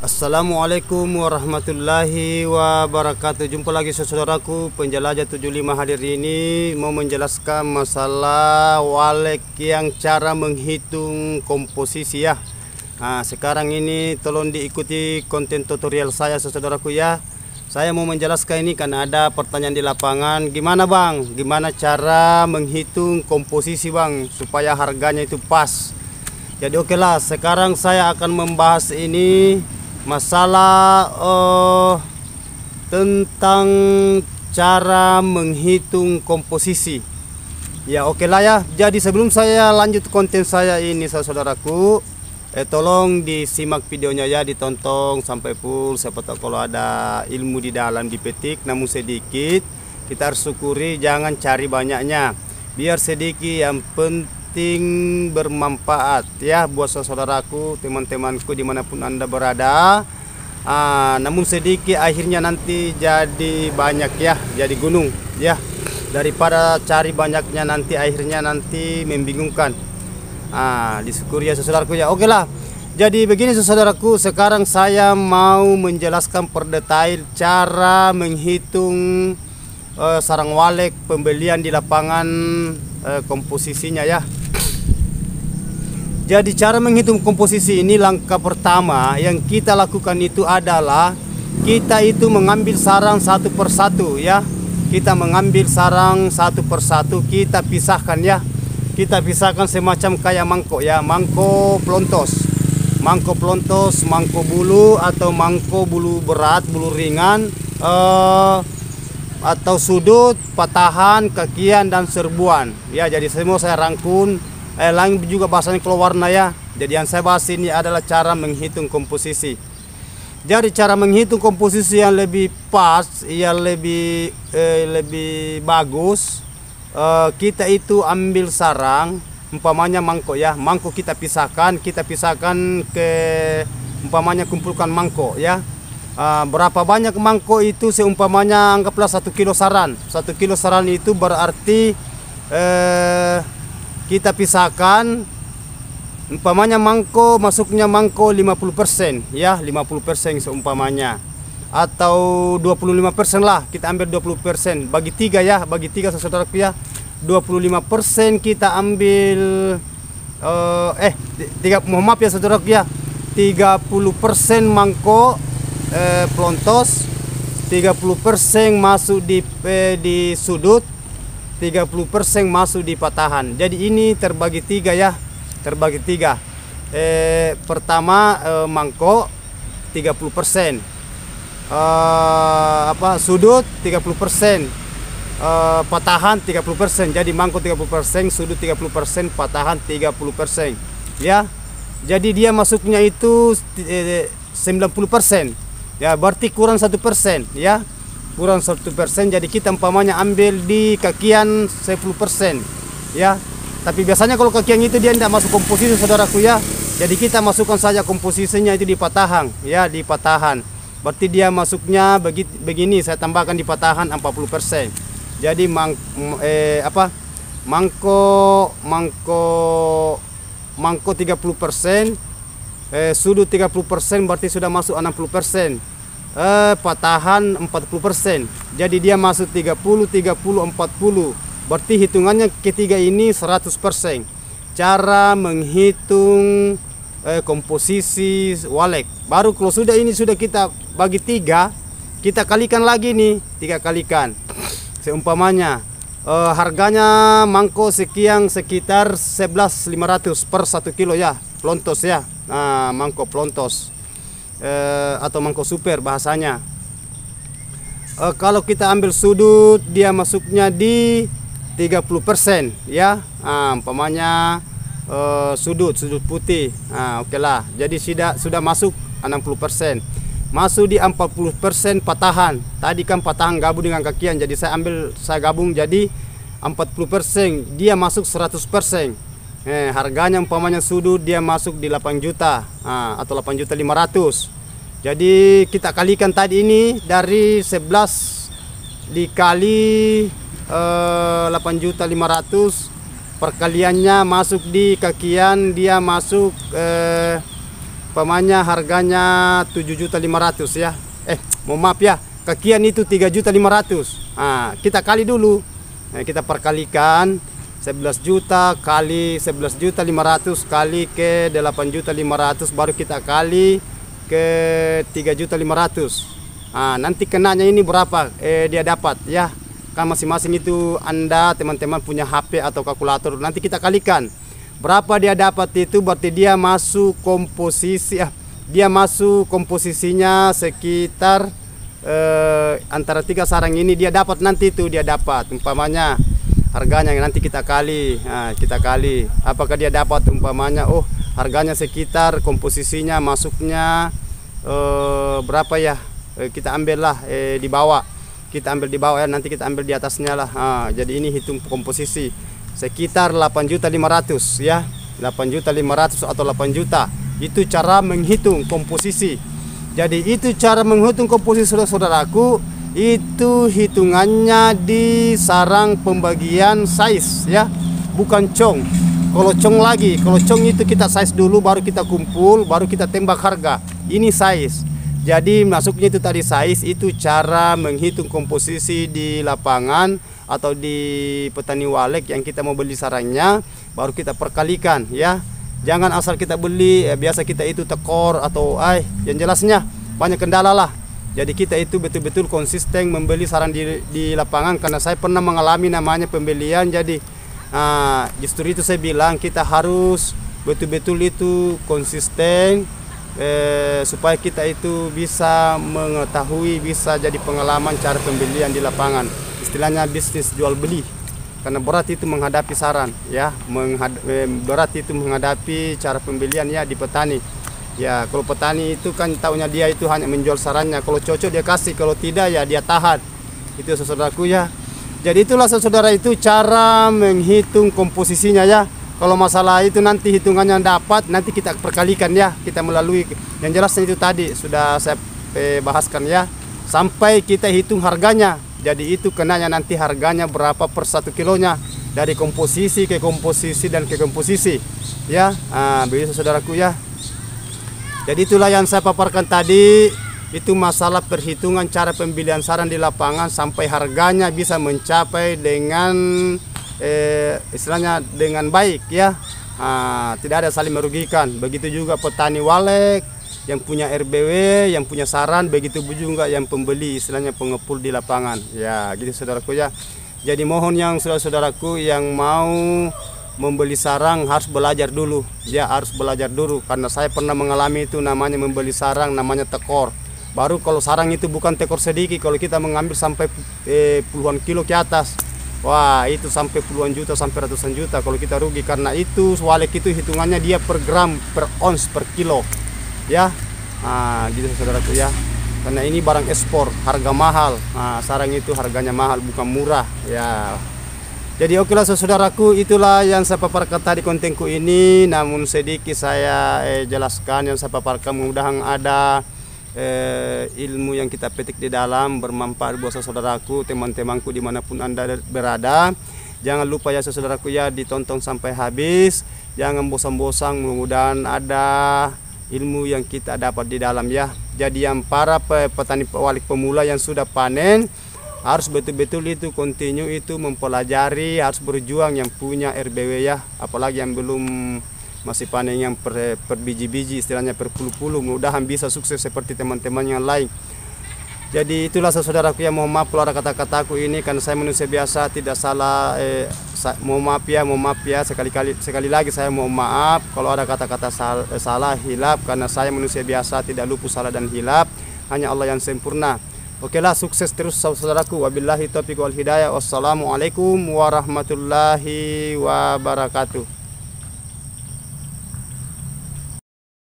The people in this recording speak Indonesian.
Assalamualaikum warahmatullahi wabarakatuh. Jumpa lagi saudaraku penjelajah 75 hadir ini mau menjelaskan masalah walek yang cara menghitung komposisi ya. Nah, sekarang ini tolong diikuti konten tutorial saya saudaraku ya. Saya mau menjelaskan ini karena ada pertanyaan di lapangan. Gimana bang? Gimana cara menghitung komposisi bang supaya harganya itu pas? Jadi oke lah, sekarang saya akan membahas ini masalah tentang cara menghitung komposisi. Ya oke lah ya. Jadi sebelum saya lanjut konten saya ini saudaraku, tolong disimak videonya ya, ditonton sampai full. Siapa tahu kalau ada ilmu di dalam dipetik, namun sedikit kita harus syukuri, jangan cari banyaknya. Biar sedikit yang penting bermanfaat ya buat saudaraku, teman-temanku dimanapun anda berada. Namun sedikit akhirnya nanti jadi banyak ya, jadi gunung ya, daripada cari banyaknya nanti akhirnya nanti membingungkan. Disyukuri ya saudaraku ya. Oke lah, jadi begini saudaraku, sekarang saya mau menjelaskan per detail cara menghitung sarang walek pembelian di lapangan, komposisinya ya. Jadi cara menghitung komposisi ini, langkah pertama yang kita lakukan itu adalah kita itu mengambil sarang satu persatu ya. Kita mengambil sarang satu persatu, kita pisahkan ya. Kita pisahkan semacam kayak mangkok ya, mangkok plontos, mangkok plontos, mangkok bulu atau mangkok bulu berat, bulu ringan, atau sudut, patahan, kakian dan serbuan ya. Jadi semua saya rangkum. Lain juga bahasanya kalau warna ya. Jadi yang saya bahas ini adalah cara menghitung komposisi. Jadi cara menghitung komposisi yang lebih pas, yang lebih bagus, kita itu ambil sarang, umpamanya mangkok ya, mangkok kita pisahkan ke, umpamanya kumpulkan mangkok ya. Berapa banyak mangkok itu, seumpamanya anggaplah 1 kilo saran. 1 kilo saran itu berarti kita pisahkan, umpamanya mangkok masuknya mangkok 50% ya, 50% seumpamanya, atau 25% lah, kita ambil 20%, bagi 3 ya, bagi 3 saudaraku ya. 25% kita ambil maaf ya saudaraku ya, 30% mangkok plontos, 30% masuk di sudut, 30% masuk di patahan. Jadi ini terbagi 3 ya, terbagi 3. Pertama mangkok 30%, sudut 30%, patahan 30%. Jadi mangkok 30%, sudut 30%, patahan 30% ya. Jadi dia masuknya itu 90% ya, berarti kurang 1% ya, kurang 1%. Jadi kita umpamanya ambil di kakian 10% ya. Tapi biasanya kalau kakian itu dia tidak masuk komposisi saudaraku ya. Jadi kita masukkan saja komposisinya itu di patahan ya, di patahan. Berarti dia masuknya begini, saya tambahkan di patahan 40%. Jadi mangkok 30%, sudut 30%, berarti sudah masuk 60%. Patahan 40%. Jadi dia masuk 30, 40. Berarti hitungannya ketiga ini 100%. Cara menghitung komposisi walek. Baru kalau sudah ini sudah kita bagi 3, kita kalikan lagi nih, 3 kalikan. Seumpamanya harganya mangkok sekian, sekitar 11.500 per 1 kilo ya, plontos ya. Mangkok plontos atau mangkok super bahasanya. Kalau kita ambil sudut, dia masuknya di 30% ya. Umpamanya sudut putih. Oke lah. Jadi sudah masuk 60%. Masuk di 40% patahan. Tadi kan patahan gabung dengan kakian, jadi saya gabung jadi 40%. Dia masuk 100%. Harganya umpamanya sudut dia masuk di 8 juta atau 8.500.000. Jadi kita kalikan tadi ini dari 11 dikali 8.500.000, perkaliannya masuk di kakian dia masuk umpamanya harganya 7.500.000 ya. Mohon maaf ya, kakian itu 3.500.000. Nah, kita kali dulu. Nah, kita perkalikan 11 juta kali 11.500.000 kali ke 8.500.000, baru kita kali ke 3.500.000. Nah, nanti kenanya ini berapa dia dapat ya. Kan masing-masing itu Anda teman-teman punya HP atau kalkulator, nanti kita kalikan berapa dia dapat itu, berarti dia masuk komposisi dia masuk komposisinya sekitar antara 3 sarang ini dia dapat, nanti itu dia dapat umpamanya harganya, nanti kita kali. Nah, kita kali apakah dia dapat umpamanya harganya sekitar komposisinya masuknya berapa ya, kita ambillah di bawah, kita ambil di bawah ya, nanti kita ambil di atasnya lah. Jadi ini hitung komposisi sekitar 8.500.000 ya, 8.500.000 atau 8 juta. Itu cara menghitung komposisi. Jadi itu cara menghitung komposisi saudara-saudaraku, itu hitungannya di sarang pembagian size ya, bukan cong. Kalau cong lagi, kalau cong itu kita size dulu, baru kita kumpul, baru kita tembak harga. Ini size. Jadi masuknya itu tadi size, itu cara menghitung komposisi di lapangan atau di petani walek yang kita mau beli sarangnya, baru kita perkalikan ya. Jangan asal kita beli biasa kita itu tekor atau yang jelasnya banyak kendala lah. Jadi kita itu betul-betul konsisten membeli sarang di lapangan, karena saya pernah mengalami namanya pembelian. Jadi justru itu saya bilang kita harus betul-betul itu konsisten supaya kita itu bisa mengetahui, bisa jadi pengalaman cara pembelian di lapangan. Istilahnya bisnis jual beli, karena berat itu menghadapi saran ya, berat itu menghadapi cara pembelian ya di petani ya. Kalau petani itu kan taunya dia itu hanya menjual sarannya, kalau cocok dia kasih, kalau tidak ya dia tahan. Itu saudaraku ya. Jadi itulah saudara itu cara menghitung komposisinya ya. Kalau masalah itu nanti hitungannya dapat, nanti kita perkalikan ya, kita melalui yang jelasnya itu tadi sudah saya bahaskan ya, sampai kita hitung harganya. Jadi itu kenanya nanti harganya berapa per 1 kilonya, dari komposisi ke komposisi dan ke komposisi ya. Begitu saudaraku ya. Jadi itulah yang saya paparkan tadi, itu masalah perhitungan cara pembelian sarang di lapangan sampai harganya bisa mencapai dengan istilahnya dengan baik ya. Tidak ada saling merugikan. Begitu juga petani walek yang punya RBW, yang punya saran, begitu juga yang pembeli, istilahnya pengepul di lapangan ya. Gitu saudaraku ya. Jadi mohon yang saudara-saudaraku yang mau membeli sarang harus belajar dulu ya, harus belajar dulu, karena saya pernah mengalami itu namanya membeli sarang, namanya tekor. Baru kalau sarang itu bukan tekor sedikit, kalau kita mengambil sampai puluhan kilo ke atas, wah itu sampai puluhan juta, sampai ratusan juta kalau kita rugi. Karena itu walek itu hitungannya dia per gram, per ons, per kilo ya. Gitu saudaraku ya, karena ini barang ekspor, harga mahal. Sarang itu harganya mahal, bukan murah ya. Jadi okelah saudaraku, itulah yang saya paparkan tadi kontenku ini, namun sedikit saya jelaskan yang saya paparkan, mudah-mudahan ada ilmu yang kita petik di dalam bermanfaat buat saudaraku, teman-temanku dimanapun Anda berada. Jangan lupa ya saudaraku ya, ditonton sampai habis, jangan bosan-bosan, mudah-mudahan ada ilmu yang kita dapat di dalam ya. Jadi yang para petani walek pemula yang sudah panen harus betul-betul itu continue itu mempelajari, harus berjuang yang punya RBW ya, apalagi yang belum masih panen yang per biji-biji, istilahnya per puluh-puluh, mudah-mudahan bisa sukses seperti teman-teman yang lain. Jadi itulah saudaraku ya, mohon maaf kalau ada kata-kataku ini, karena saya manusia biasa, tidak salah. Mohon maaf ya, sekali lagi saya mohon maaf kalau ada kata-kata salah, hilap, karena saya manusia biasa, tidak luput salah dan hilap, hanya Allah yang sempurna. Okelah, sukses terus saudaraku. Wabillahi taufiq wal hidayah. Wassalamualaikum warahmatullahi wabarakatuh.